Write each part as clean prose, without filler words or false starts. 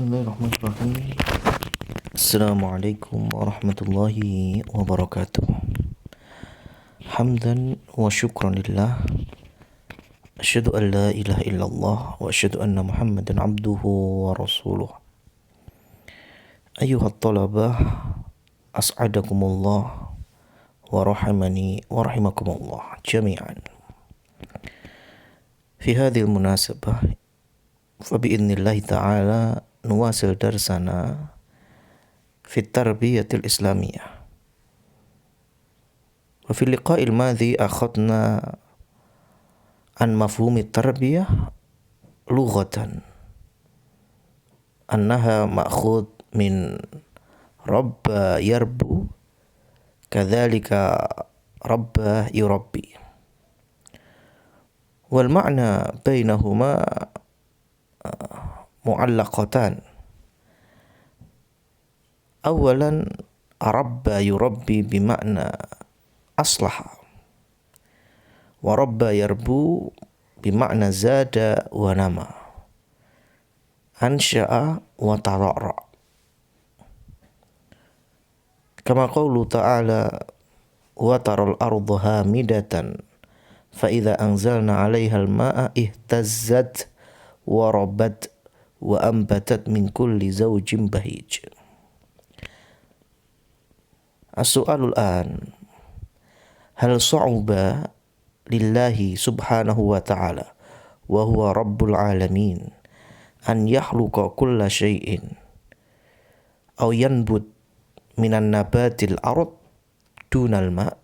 Bismillahirrahmanirrahim. Assalamualaikum warahmatullahi wabarakatuh. Hamdan wa syukran lillah. Asyhadu an la ilaha illallah wa asyhadu anna Muhammadan abduhu wa rasuluh. Ayyuhat talabah, as'adakumullah wa rahimani wa rahimakumullah jami'an. Fi hadhil munasabah fa bi'idnillahi ta'ala nuwasil darsana fi tarbiyatil islamiyah. Wa fi liqa'il madhi akhadna an mafhumi tarbiyah lughatan annaha ma'khud min rabba yarbu kadzalika rabba yurabbi. Wal ma'na bainahuma mu'allaqatan. Awalan rabba yurabbi bima'na aslaha, wa rabba yarbu bima'na zada wa nama, ansha'a wa tara'ra. Kama qawlu ta'ala wa taral ardu hamidatan fa idza anzalna 'alaiha al-ma'a ihtazzat wa rabat wa ambatat min kulli zawjin bahij. As-su'alul an, hal sa'uba lillahi subhanahu wa ta'ala wa huwa rabbul alamin an yahluqa kulla syai'in aw yanbut minan nabatil ard dunal ma'?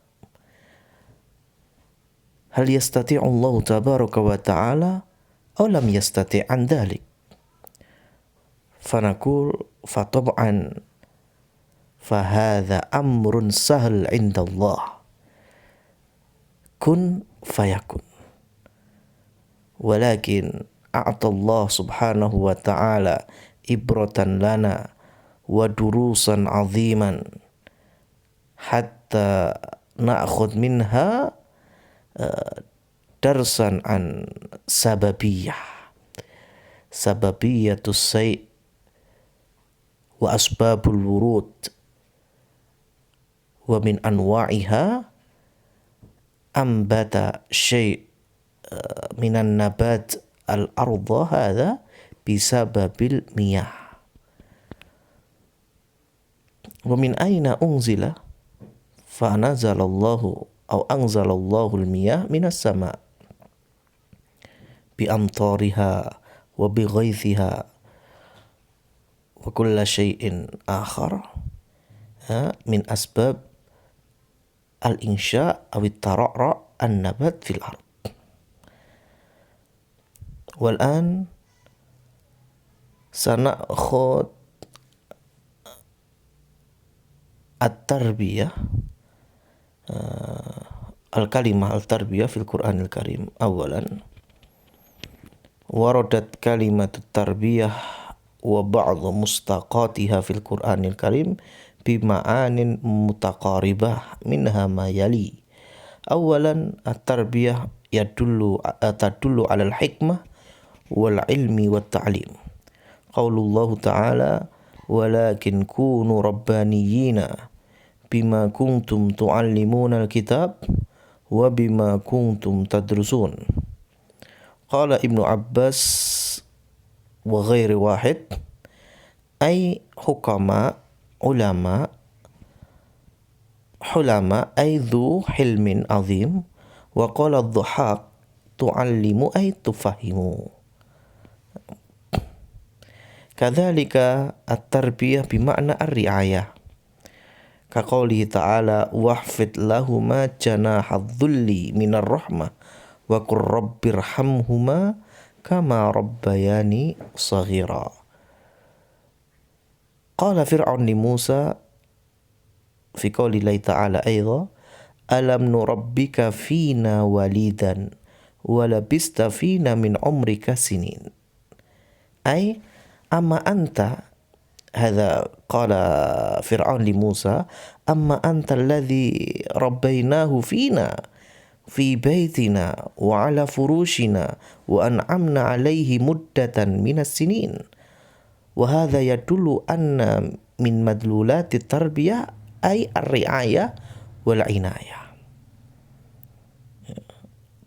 Hal yastati'u Allah tabaraka wa ta'ala aw lam yastati' an dhalik? Fanaqul fatab'an fahadha amrun sahl 'inda Allah, kun fayakun. Walakin a'ta Allah subhanahu wa ta'ala ibratan lana wa durusan 'aziman hatta na'khudh minha darsan an sababiyatus say' wa asbabul wurud wa min anwa'iha ambata syai' minan nabat al-ardha hadha bisababil miyah. Wa min aina unzila fa nazalallahu aw anzalallahu al-miyah minas sama' bi amtariha wa bi ghaithiha wa kulla syai'in akhar min asbab al-insya' aw at-tara'ra' an-nabat fil ard. Wal an sana'khud at-tarbiyah al-kalimah al-tarbiyah fil Qur'anil Karim. Awalan waradat kalimatut tarbiyah wa ba'dhu mustaqatiha fil Qur'anil Karim bima'anin mutaqaribah minha ma yali. Awalan at-tarbiyah tadullu 'alal hikmah wal ilmi wat ta'lim. Qaulullahu ta'ala walakin kunu rabbaniyina bima kuntum tu'allimuna al-kitab wa bima kuntum tadrusun. Qala Ibnu Abbas wa ghairi wahid ay hukama ulama hulama ay dhu hilmin azim, wa qala ad-dhahhak tu'allimu ay tufahimu. Kadzalika at-tarbiyah bima'na ar-ri'ayah ka qawlihi ta'ala wahfid lahuma janahadh-dhulli minar rahmah wa qur rabbirhamhuma kama rabbayani saghira. Qala Fir'aun li Musa fi qawlillahi ta'ala aidha alam nurabbika fina walidan wa labista fina min umrika sinin. Ay amma anta hadha qala Fir'aun li Musa amma anta alladhi rabbaynahu fina fi baitina wa ala furushina wa an'amna alaihi muddatan minas sinin Wa hadza yadullu anna min madlulati tarbiyah ay ar-ri'ayah wal inayah.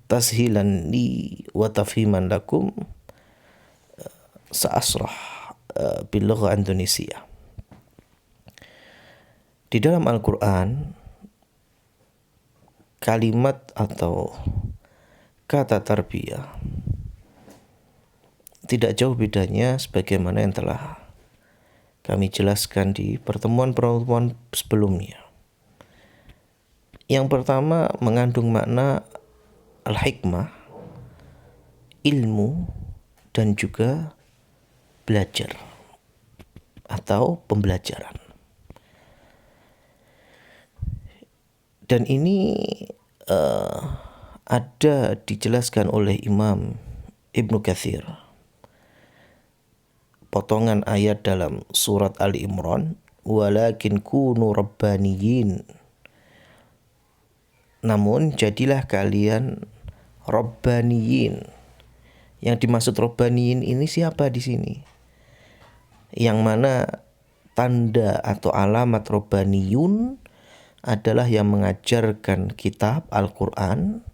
Tashilan li wa tafhiman lakum sa'asrah bil lugha Indonesia. Di dalam Al-Quran, kalimat atau kata tarbiyah tidak jauh bedanya sebagaimana yang telah kami jelaskan di pertemuan-pertemuan sebelumnya. Yang pertama mengandung makna al-hikmah, ilmu, dan juga belajar atau pembelajaran. Dan ini ada dijelaskan oleh Imam Ibnu Katsir. Potongan ayat dalam surat Ali Imran, walakin kunu rabbaniyin. Namun jadilah kalian rabbaniyin. Yang dimaksud rabbaniyin ini siapa di sini? Yang mana tanda atau alamat rabbaniyun adalah yang mengajarkan kitab Al-Quran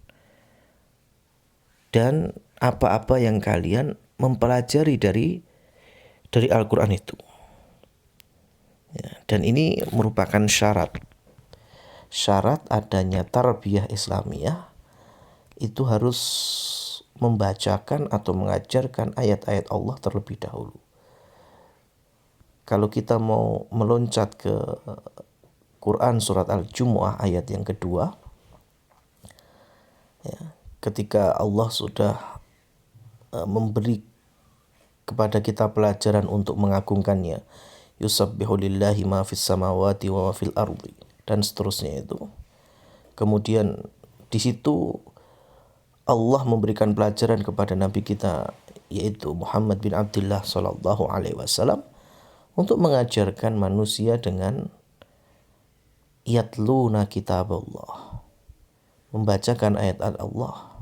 dan apa-apa yang kalian mempelajari dari Al-Quran itu. Ya, dan ini merupakan syarat adanya tarbiyah Islamiyah itu harus membacakan atau mengajarkan ayat-ayat Allah terlebih dahulu. Kalau kita mau meloncat ke Quran surat Al-Jumu'ah ayat yang kedua, ya, ketika Allah sudah memberi kepada kita pelajaran untuk mengagungkannya, yusabbihu lillahi ma fis samawati wa ma fil ardi, dan seterusnya itu. Kemudian di situ Allah memberikan pelajaran kepada Nabi kita, yaitu Muhammad bin Abdullah sallallahu alaihi wasallam, untuk mengajarkan manusia dengan yatluna kitab Allah, membacakan ayat-ayat Allah,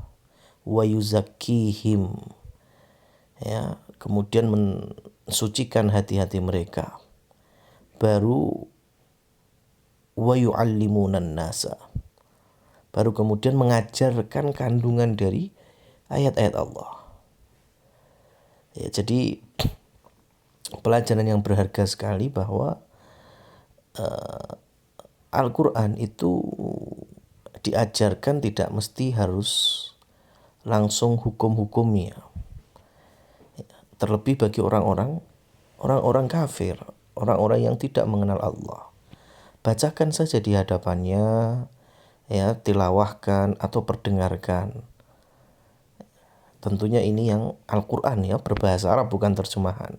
wa yuzakkihim, ya, kemudian mensucikan hati-hati mereka, baru wa yu'allimunan nasa, baru kemudian mengajarkan kandungan dari ayat-ayat Allah. Ya, jadi pelajaran yang berharga sekali bahwa Al-Quran itu diajarkan tidak mesti harus langsung hukum-hukumnya. Terlebih bagi orang-orang kafir, orang-orang yang tidak mengenal Allah. Bacakan saja di hadapannya, ya, tilawahkan atau perdengarkan. Tentunya ini yang Al-Quran, ya, berbahasa Arab, bukan terjemahan.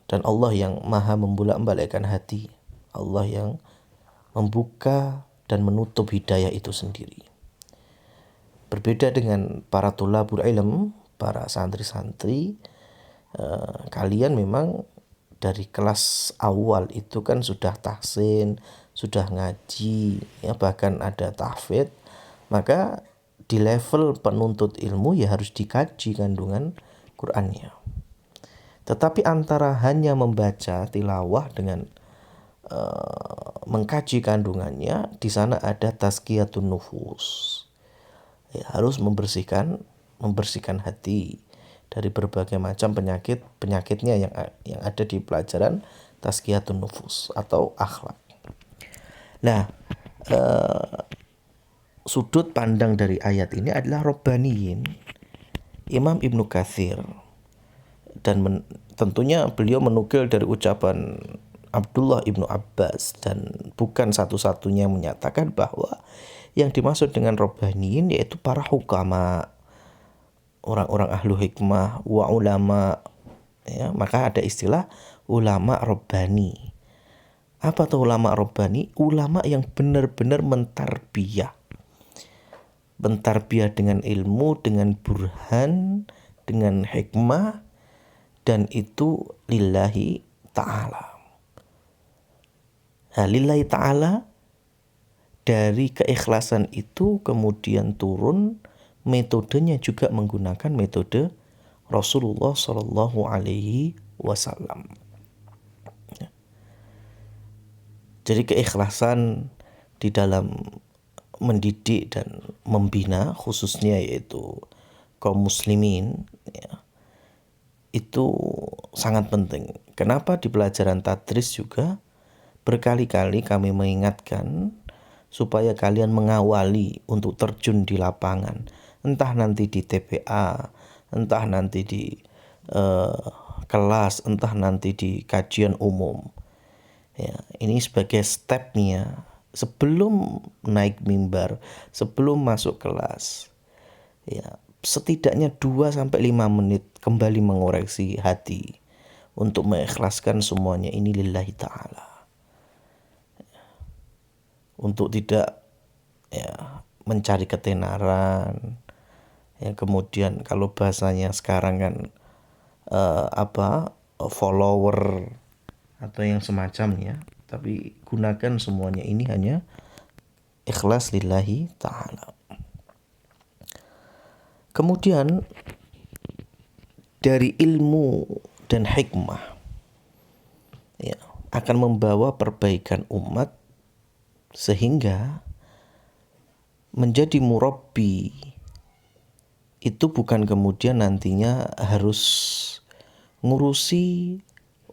Dan Allah yang maha membolak-balikkan hati, Allah yang membuka dan menutup hidayah itu sendiri. Berbeda dengan para tulabul ilm, para santri-santri, kalian memang dari kelas awal itu kan sudah tahsin, sudah ngaji, ya, bahkan ada tahfidz. Maka di level penuntut ilmu ya harus dikaji kandungan Qur'annya. Tetapi antara hanya membaca tilawah dengan mengkaji kandungannya, di sana ada tazkiyatun nufus. Ya, harus membersihkan hati dari berbagai macam penyakitnya yang ada di pelajaran tazkiyatun nufus atau akhlak. Nah, sudut pandang dari ayat ini adalah rabbaniyin. Imam Ibnu Katsir, dan tentunya beliau menukil dari ucapan Abdullah ibnu Abbas, dan bukan satu-satunya yang menyatakan bahwa yang dimaksud dengan rabbaniyin yaitu para hukama, orang-orang ahlu hikmah, wa ulama, ya. Maka ada istilah ulama rabbani. Apa tuh ulama rabbani? Ulama yang benar-benar mentarbiyah dengan ilmu, dengan burhan, dengan hikmah, dan itu lillahi ta'ala. Nah, lillahi ta'ala, dari keikhlasan itu kemudian turun metodenya juga menggunakan metode Rasulullah Shallallahu Alaihi wasallam. Jadi keikhlasan di dalam mendidik dan membina khususnya yaitu kaum muslimin ya, itu sangat penting. Kenapa di pelajaran tadris juga berkali-kali kami mengingatkan supaya kalian mengawali untuk terjun di lapangan, entah nanti di TPA, entah nanti di kelas, entah nanti di kajian umum. Ya, ini sebagai stepnya sebelum naik mimbar, sebelum masuk kelas. Ya, setidaknya 2-5 menit kembali mengoreksi hati untuk mengikhlaskan semuanya ini lillahi ta'ala. Untuk tidak ya mencari ketenaran. Ya, kemudian kalau bahasanya sekarang kan follower atau yang semacamnya, tapi gunakan semuanya ini hanya ikhlas lillahi ta'ala. Kemudian dari ilmu dan hikmah ya, akan membawa perbaikan umat sehingga menjadi murabbi itu bukan kemudian nantinya harus ngurusi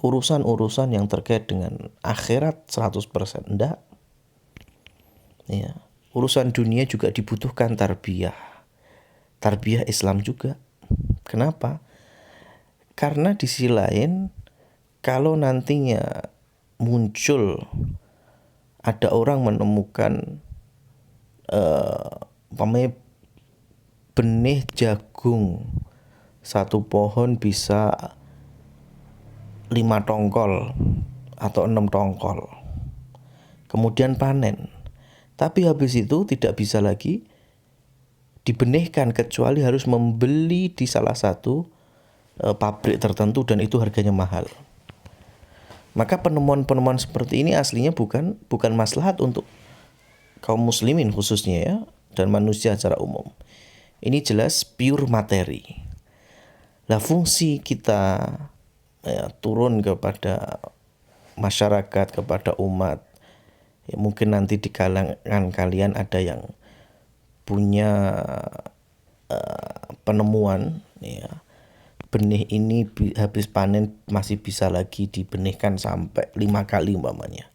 urusan-urusan yang terkait dengan akhirat 100%. Enggak. Ya, urusan dunia juga dibutuhkan tarbiyah. Tarbiyah Islam juga. Kenapa? Karena di sisi lain kalau nantinya muncul ada orang menemukan benih jagung satu pohon bisa 5 tongkol atau 6 tongkol, kemudian panen, tapi habis itu tidak bisa lagi dibenihkan kecuali harus membeli di salah satu pabrik tertentu dan itu harganya mahal. Maka penemuan-penemuan seperti ini aslinya bukan maslahat untuk kaum muslimin khususnya ya, dan manusia secara umum. Ini jelas pure materi. Lah fungsi kita ya, turun kepada masyarakat, kepada umat. Ya, mungkin nanti di kalangan kalian ada yang punya penemuan ya, benih ini habis panen masih bisa lagi dibenihkan sampai 5 kali umpamanya.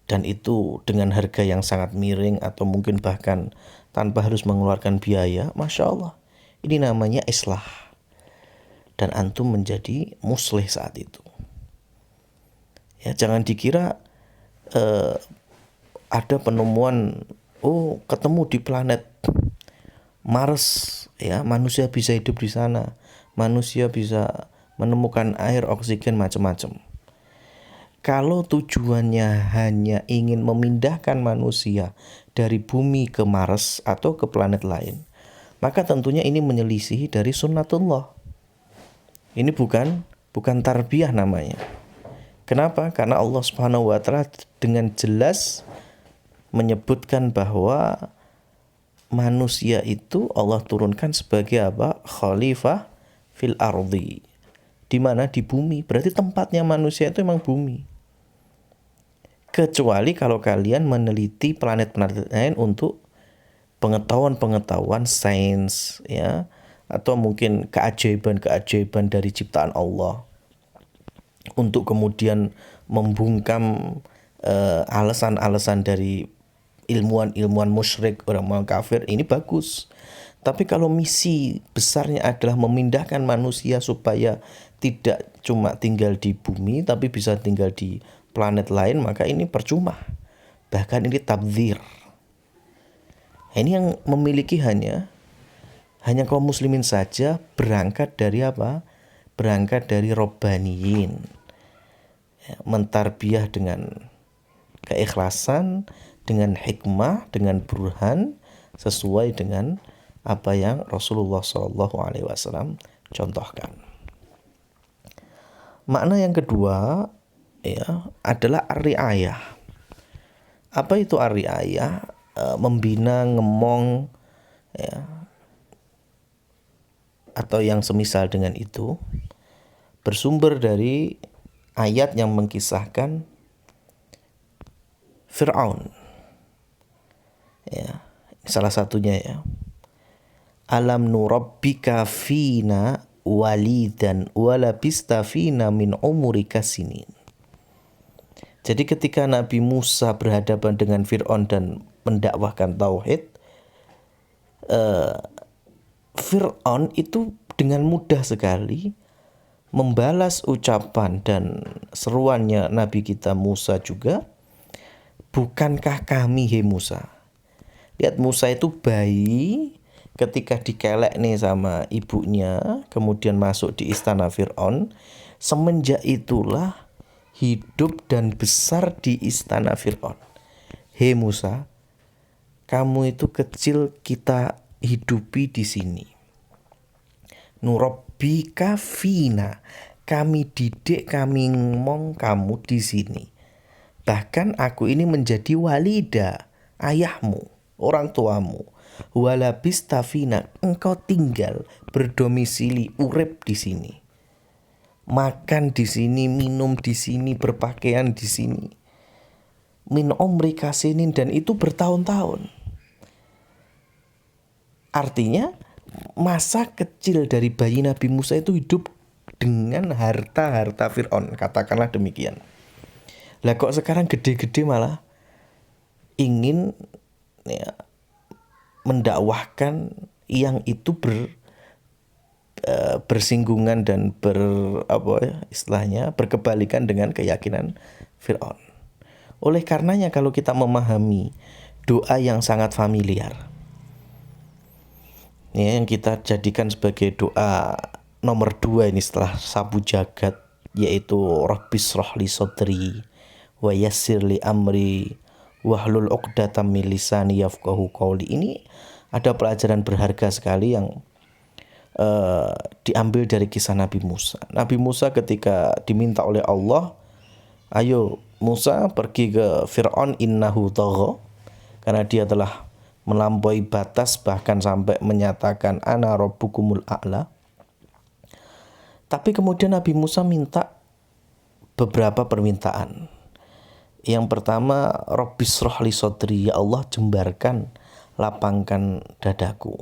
Dan itu dengan harga yang sangat miring atau mungkin bahkan tanpa harus mengeluarkan biaya. Masya Allah, ini namanya islah. Dan antum menjadi muslih saat itu. Ya, jangan dikira ada penemuan, ketemu di planet Mars, ya manusia bisa hidup di sana, manusia bisa menemukan air, oksigen, macam-macam. Kalau tujuannya hanya ingin memindahkan manusia dari bumi ke Mars atau ke planet lain, maka tentunya ini menyelisihi dari sunnatullah. Ini bukan tarbiyah namanya. Kenapa? Karena Allah Subhanahu wa taala dengan jelas menyebutkan bahwa manusia itu Allah turunkan sebagai apa? Khalifah fil ardi. Di mana? Di bumi. Berarti tempatnya manusia itu memang bumi. Kecuali kalau kalian meneliti planet-planet lain untuk pengetahuan sains ya, atau mungkin keajaiban dari ciptaan Allah, untuk kemudian membungkam alasan-alasan dari ilmuwan musyrik, orang kafir, ini bagus. Tapi kalau misi besarnya adalah memindahkan manusia supaya tidak cuma tinggal di bumi tapi bisa tinggal di planet lain, maka ini percuma. Bahkan ini tabdzir. Ini yang memiliki hanya kaum muslimin saja, berangkat dari apa? Berangkat dari robbaniyin. Ya, mentarbiyah dengan keikhlasan, dengan hikmah, dengan burhan, sesuai dengan apa yang Rasulullah SAW contohkan. Makna yang kedua ya adalah ar-riayah. Apa itu ar-riayah? Membina, ngemong ya, atau yang semisal dengan itu. bersumber dari ayat yang mengkisahkan Fir'aun. Ya, salah satunya ya. Alam nurabbika fina walidan walabista fina min umurika sinin. Jadi ketika Nabi Musa berhadapan dengan Fir'aun dan mendakwahkan tauhid, Fir'aun itu dengan mudah sekali membalas ucapan dan seruannya Nabi kita Musa juga. Bukankah kami, hei Musa? Lihat, Musa itu bayi ketika dikelek nih sama ibunya, kemudian masuk di istana Fir'aun. Semenjak itulah hidup dan besar di istana Fir'aun. Hei Musa, kamu itu kecil, kita hidupi di sini. Nurabbika fina, kami didik, kami ngomong kamu di sini. Bahkan aku ini menjadi walida, ayahmu, orang tuamu. Walabista fina, engkau tinggal berdomisili, urip di sini. Makan di sini, minum di sini, berpakaian di sini. Min umrika sinin, dan itu bertahun-tahun. Artinya masa kecil dari bayi Nabi Musa itu hidup dengan harta-harta Fir'aun, katakanlah demikian. Lah kok sekarang gede-gede malah ingin ya, mendakwahkan yang itu bersinggungan dan berkebalikan dengan keyakinan Fir'aun. Oleh karenanya kalau kita memahami doa yang sangat familiar, ya, yang kita jadikan sebagai doa nomor 2 ini setelah sabu jagat, yaitu Rabbis shrahli sodri wa yassir li amri wahlul 'uqdatam min lisani yafqahu qawli. Ini ada pelajaran berharga sekali yang diambil dari kisah Nabi Musa. Nabi Musa ketika diminta oleh Allah, ayo Musa pergi ke Fir'aun innahu tagha, karena dia telah melampaui batas, bahkan sampai menyatakan ana rabbukumul a'la. Tapi kemudian Nabi Musa minta beberapa permintaan. Yang pertama, Rabbis shrahli sodri, ya Allah jembarkan, lapangkan dadaku.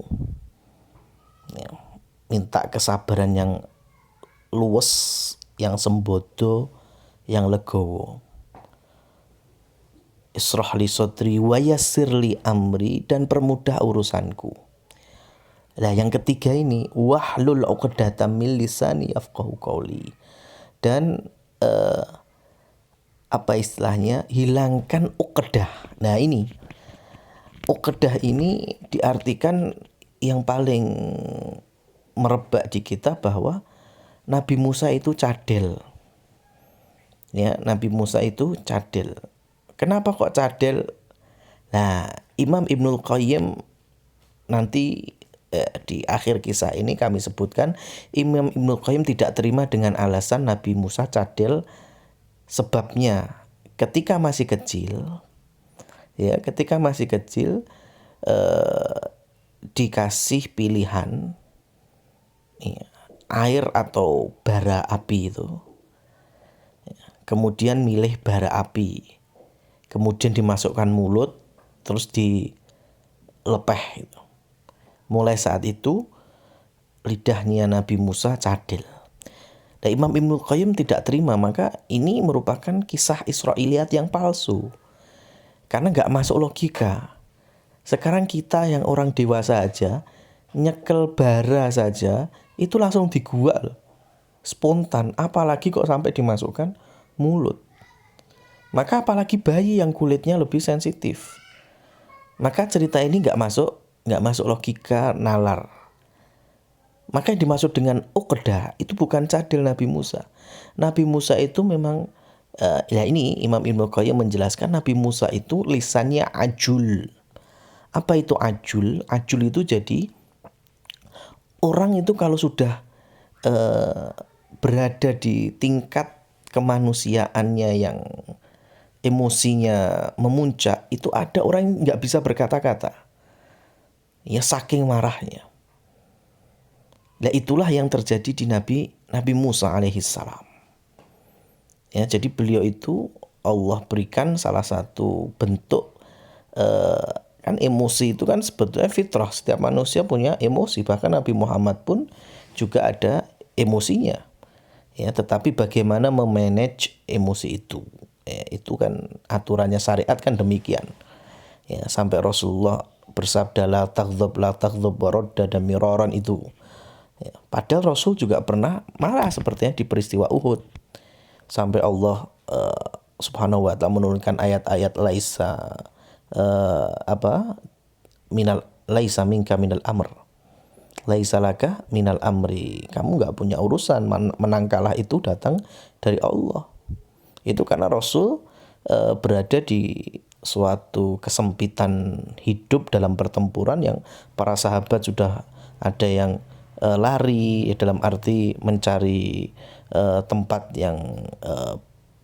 Ya, minta kesabaran yang luwes, yang sembodo, yang legowo. Ishrahli sodri wa yassirli amri, dan permudah urusanku. Nah, yang ketiga ini wahlul 'uqdatam min lisani yafqahu qawli, dan apa istilahnya, hilangkan uqdah. Nah, ini uqdah ini diartikan yang paling merebak di kita bahwa Nabi Musa itu cadel. Ya, Nabi Musa itu cadel. Kenapa kok cadel? Nah, Imam Ibnul Qayyim nanti di akhir kisah ini kami sebutkan, Imam Ibnul Qayyim tidak terima dengan alasan Nabi Musa cadel. Sebabnya ketika masih kecil, dikasih pilihan air atau bara api itu, kemudian milih bara api, kemudian dimasukkan mulut, terus dilepeh. Mulai saat itu lidahnya Nabi Musa cadel. Dan Imam Ibnul Qayyim tidak terima, maka ini merupakan kisah Israiliyat yang palsu, karena gak masuk logika. Sekarang kita yang orang dewasa aja, nyekel bara saja itu langsung diguak, spontan, apalagi kok sampai dimasukkan mulut. Maka apalagi bayi yang kulitnya lebih sensitif. Maka cerita ini gak masuk logika, nalar. Maka yang dimaksud dengan uqdah itu bukan cadel Nabi Musa. Nabi Musa itu memang ini Imam Ibnul Qayyim menjelaskan Nabi Musa itu lisannya ajul. Apa itu ajul? Ajul itu jadi orang itu kalau sudah berada di tingkat kemanusiaannya yang emosinya memuncak, itu ada orang yang nggak bisa berkata-kata. Ya, saking marahnya. Nah, itulah yang terjadi di Nabi Nabi Musa alaihissalam. Ya, jadi beliau itu Allah berikan salah satu bentuk kan emosi itu kan sebetulnya fitrah, setiap manusia punya emosi, bahkan Nabi Muhammad pun juga ada emosinya. Ya, tetapi bagaimana memanage emosi itu? Ya, itu kan aturannya syariat kan demikian. Ya, sampai Rasulullah bersabda la taghdab waradda dan miraran itu. Ya, padahal Rasul juga pernah marah sepertinya di peristiwa Uhud. Sampai Allah Subhanahu wa taala menurunkan ayat-ayat laisa minka minal amr. Laisa laka minal amri. Kamu enggak punya urusan, menang kalah itu datang dari Allah. Itu karena Rasul berada di suatu kesempitan hidup dalam pertempuran yang para sahabat sudah ada yang lari, dalam arti mencari tempat yang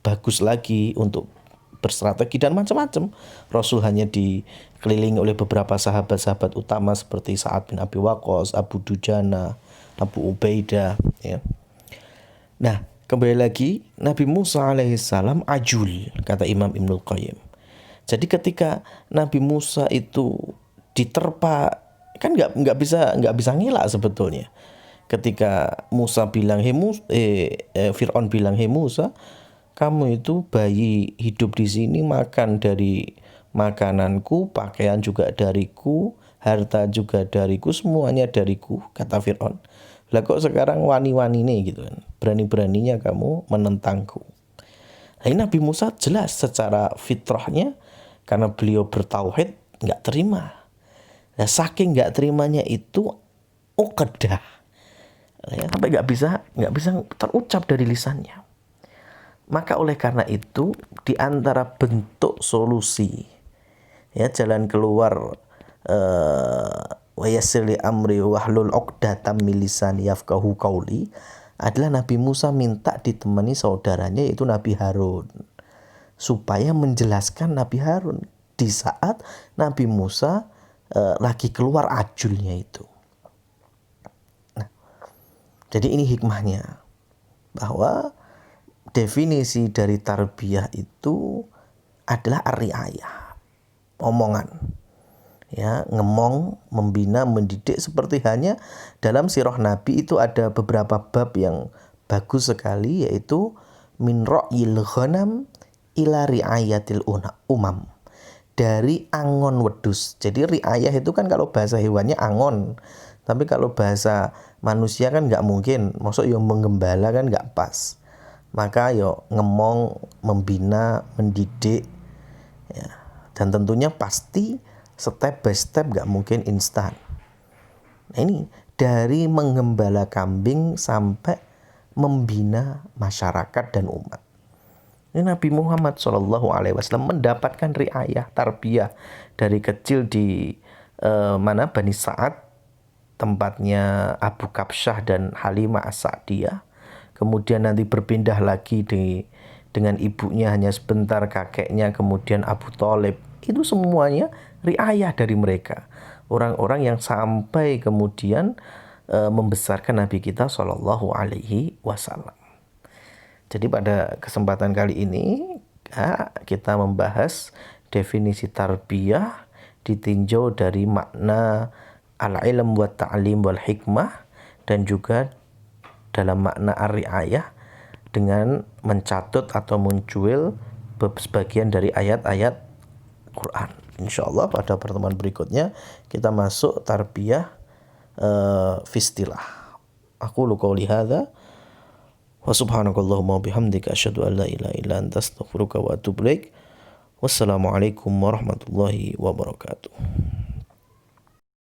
bagus lagi untuk berstrategi dan macam-macam. Rasul hanya dikelilingi oleh beberapa sahabat-sahabat utama seperti Sa'ad bin Abi Waqqas, Abu Dujana, Abu Ubaidah, ya. Nah, kembali lagi Nabi Musa alaihissalam ajul, kata Imam Ibnul Qayyim. Jadi ketika Nabi Musa itu diterpa, kan nggak bisa ngelak sebetulnya. Ketika Musa bilang Fir'aun bilang, "Hei Musa, kamu itu bayi hidup di sini, makan dari makananku, pakaian juga dariku, harta juga dariku, semuanya dariku," kata Fir'aun. "Lah kok sekarang wani-wani nih gitu kan, berani-beraninya kamu menentangku." Nah, ini Nabi Musa jelas secara fitrahnya karena beliau bertauhid nggak terima. Nah, saking nggak terimanya itu uqdah, ya, sampai nggak bisa terucap dari lisannya. Maka oleh karena itu di antara bentuk solusi, ya, jalan keluar wa yassir li amri wahlul 'uqdatam min lisani yafqahu qauli adalah Nabi Musa minta ditemani saudaranya yaitu Nabi Harun supaya menjelaskan Nabi Harun di saat Nabi Musa lagi keluar ajulnya itu. Nah, jadi ini hikmahnya bahwa definisi dari tarbiyah itu adalah ar-riayah, omongan, ya, ngemong, membina, mendidik. Seperti halnya dalam sirah Nabi itu ada beberapa bab yang bagus sekali, yaitu min ra'yil ghanam ila riayatil umam, dari angon wedus. Jadi riayah itu kan kalau bahasa hewannya angon, tapi kalau bahasa manusia kan nggak mungkin, maksud yang menggembala kan nggak pas. Maka yo ngemong, membina, mendidik, ya. Dan tentunya pasti step by step, gak mungkin instan. Nah, ini dari menggembala kambing sampai membina masyarakat dan umat. Ini Nabi Muhammad SAW mendapatkan riayah, tarbiyah dari kecil di Bani Sa'ad, tempatnya Abu Kabsyah dan Halimah As-Sa'diyah. Kemudian nanti berpindah lagi dengan ibunya hanya sebentar, kakeknya, kemudian Abu Thalib. Itu semuanya riayah dari mereka. Orang-orang yang sampai kemudian membesarkan Nabi kita SAW. Jadi pada kesempatan kali ini kita membahas definisi tarbiyah ditinjau dari makna al-ilm wa ta'lim wal hikmah, dan juga dalam makna ar-riayah dengan mencatut atau mencuil sebagian dari ayat-ayat Quran. Insyaallah pada pertemuan berikutnya kita masuk tarbiyah fistilah. Aku qouli hadza wa subhanakallahumma bihamdika asyhadu an la ilaha illa anta astaghfiruka wa atubu ilaik. Wassalamualaikum warahmatullahi wabarakatuh.